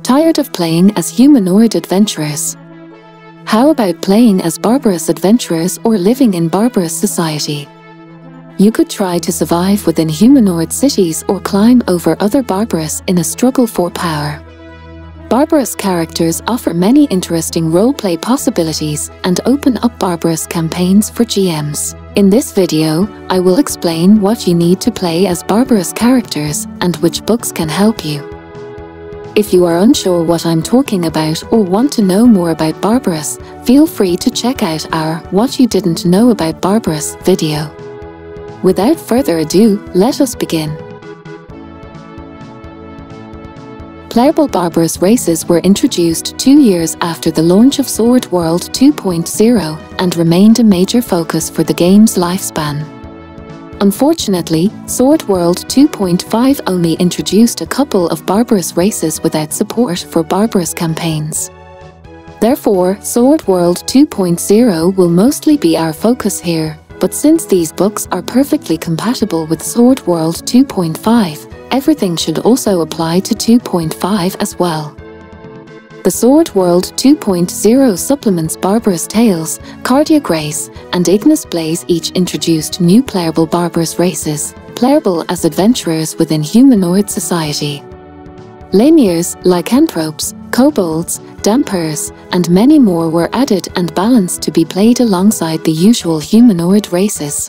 Tired of playing as humanoid adventurers? How about playing as barbarous adventurers or living in barbarous society? You could try to survive within humanoid cities or climb over other barbarous in a struggle for power. Barbarous characters offer many interesting roleplay possibilities and open up barbarous campaigns for GMs. In this video, I will explain what you need to play as barbarous characters and which books can help you. If you are unsure what I'm talking about or want to know more about Barbarous, feel free to check out our What You Didn't Know About Barbarous video. Without further ado, let us begin. Playable Barbarous Races were introduced 2 years after the launch of Sword World 2.0 and remained a major focus for the game's lifespan. Unfortunately, Sword World 2.5 only introduced a couple of Barbarous Races without support for Barbarous Campaigns. Therefore, Sword World 2.0 will mostly be our focus here, but since these books are perfectly compatible with Sword World 2.5, everything should also apply to 2.5 as well. The Sword World 2.0 supplements Barbarous Tales, Cardiac Race, and Ignis Blaze each introduced new playable Barbarous Races, playable as adventurers within humanoid society. Lemures, lycanthropes, kobolds, dampers, and many more were added and balanced to be played alongside the usual humanoid races.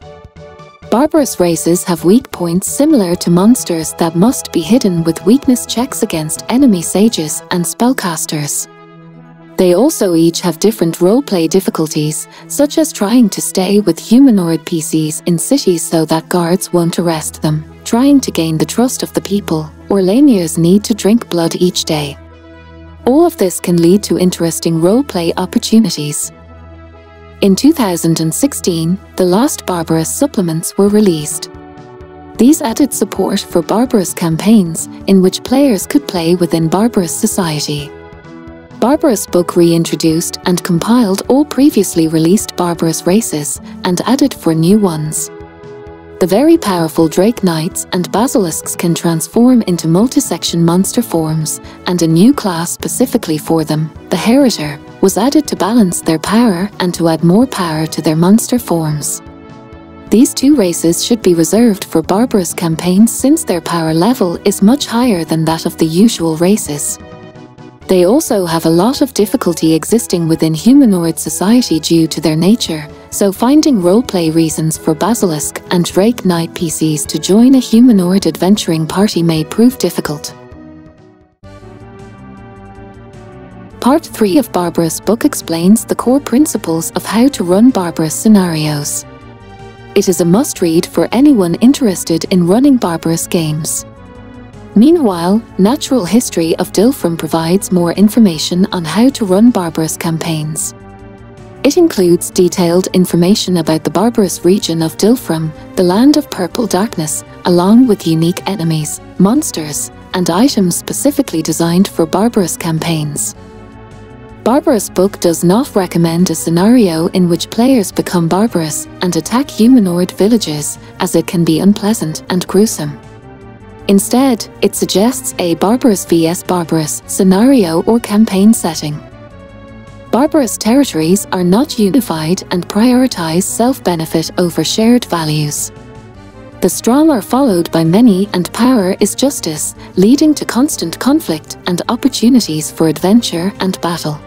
Barbarous races have weak points similar to monsters that must be hidden with weakness checks against enemy sages and spellcasters. They also each have different roleplay difficulties, such as trying to stay with humanoid PCs in cities so that guards won't arrest them, trying to gain the trust of the people, or lemures need to drink blood each day. All of this can lead to interesting roleplay opportunities. In 2016, the Lost Barbarous supplements were released. These added support for Barbarous Campaigns, in which players could play within Barbarous society. Barbarous Book reintroduced and compiled all previously released Barbarous Races, and added 4 new ones. The very powerful Drake Knights and Basilisks can transform into multi-section monster forms, and a new class specifically for them, the Heritor, was added to balance their power and to add more power to their monster forms. These 2 races should be reserved for Barbarous Campaigns since their power level is much higher than that of the usual races. They also have a lot of difficulty existing within humanoid society due to their nature, so finding roleplay reasons for Basilisk and Drake Knight PCs to join a humanoid adventuring party may prove difficult. Part 3 of Barbarous Book explains the core principles of how to run Barbarous scenarios. It is a must-read for anyone interested in running Barbarous games. Meanwhile, Natural History of Dilfram provides more information on how to run Barbarous Campaigns. It includes detailed information about the Barbarous region of Dilfram, the Land of Purple Darkness, along with unique enemies, monsters, and items specifically designed for Barbarous Campaigns. Barbarous Book does not recommend a scenario in which players become barbarous and attack humanoid villages, as it can be unpleasant and gruesome. Instead, it suggests a Barbarous vs Barbarous scenario or campaign setting. Barbarous territories are not unified and prioritize self-benefit over shared values. The strong are followed by many and power is justice, leading to constant conflict and opportunities for adventure and battle.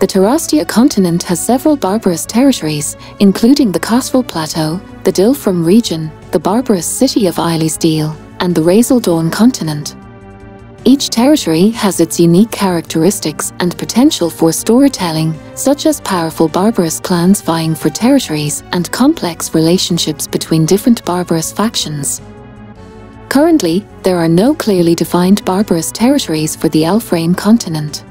The Terrastia continent has several barbarous territories, including the Cosral Plateau, the Dilfram region, the barbarous city of Eilesdale, and the Razeldawn continent. Each territory has its unique characteristics and potential for storytelling, such as powerful barbarous clans vying for territories and complex relationships between different barbarous factions. Currently, there are no clearly defined barbarous territories for the Elframe continent.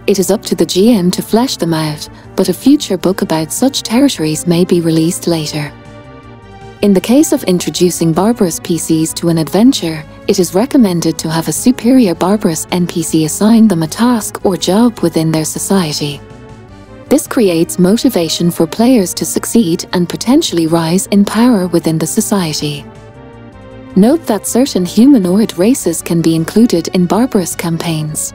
It is up to the GM to flesh them out, but a future book about such territories may be released later. In the case of introducing barbarous PCs to an adventure, it is recommended to have a superior barbarous NPC assign them a task or job within their society. This creates motivation for players to succeed and potentially rise in power within the society. Note that certain humanoid races can be included in Barbarous Campaigns.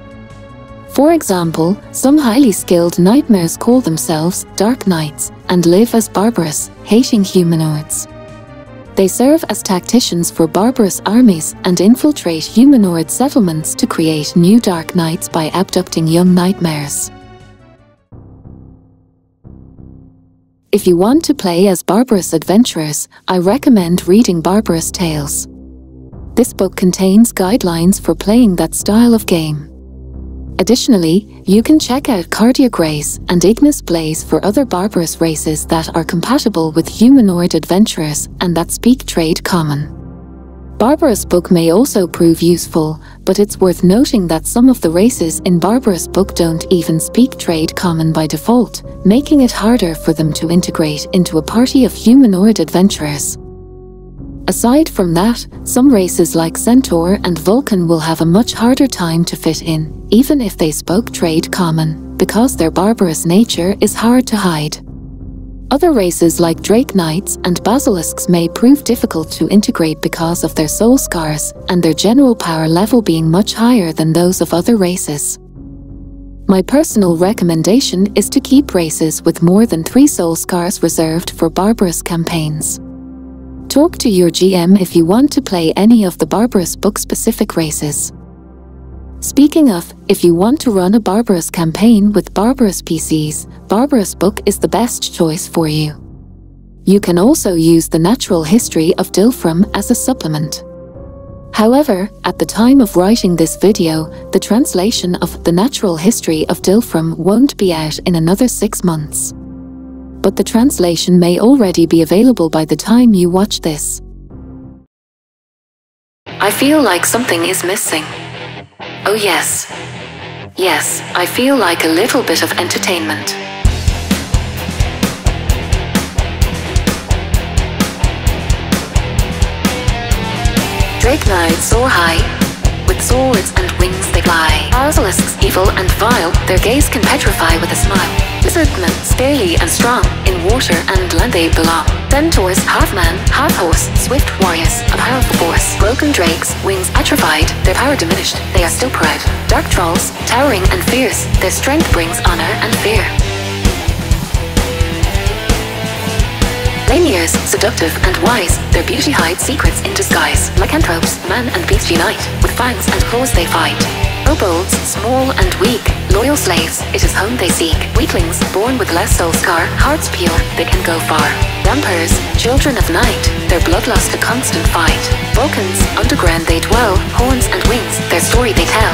For example, some highly skilled nightmares call themselves Dark Knights and live as barbarous, hating humanoids. They serve as tacticians for barbarous armies and infiltrate humanoid settlements to create new Dark Knights by abducting young nightmares. If you want to play as barbarous adventurers, I recommend reading Barbarous Tales. This book contains guidelines for playing that style of game. Additionally, you can check out Cardiac Race and Ignis Blaze for other barbarous races that are compatible with humanoid adventurers and that speak Trade Common. Barbarous Book may also prove useful, but it's worth noting that some of the races in Barbarous Book don't even speak Trade Common by default, making it harder for them to integrate into a party of humanoid adventurers. Aside from that, some races like Centaur and Vulcan will have a much harder time to fit in, even if they spoke Trade Common, because their barbarous nature is hard to hide. Other races like Drake Knights and Basilisks may prove difficult to integrate because of their soul scars and their general power level being much higher than those of other races. My personal recommendation is to keep races with more than 3 soul scars reserved for Barbarous Campaigns. Talk to your GM if you want to play any of the Barbarous Book specific races. Speaking of, if you want to run a Barbarous campaign with Barbarous PCs, Barbarous Book is the best choice for you. You can also use the Natural History of Dilfram as a supplement. However, at the time of writing this video, the translation of The Natural History of Dilfram won't be out in another 6 months. But the translation may already be available by the time you watch this. I feel like something is missing. Oh yes. Yes, I feel like a little bit of entertainment. Drake Knights soar high. With swords and wings they fly. Basilisks evil and vile, their gaze can petrify with a smile. Lizardmen, scaly and strong, in water and land they belong. Centaurs, half man, half horse, swift warriors, a powerful force. Broken drakes, wings atrophied, their power diminished, they are still proud. Dark trolls, towering and fierce, their strength brings honor and fear. Laniers, seductive and wise, their beauty hides secrets in disguise. Lycanthropes, man and beast unite, with fangs and claws they fight. Kobolds, small and weak, loyal slaves, it is home they seek. Weaklings, born with less soul scar, hearts pure, they can go far. Vampires, children of night, their bloodlust a constant fight. Vulcans, underground they dwell, horns and wings, their story they tell.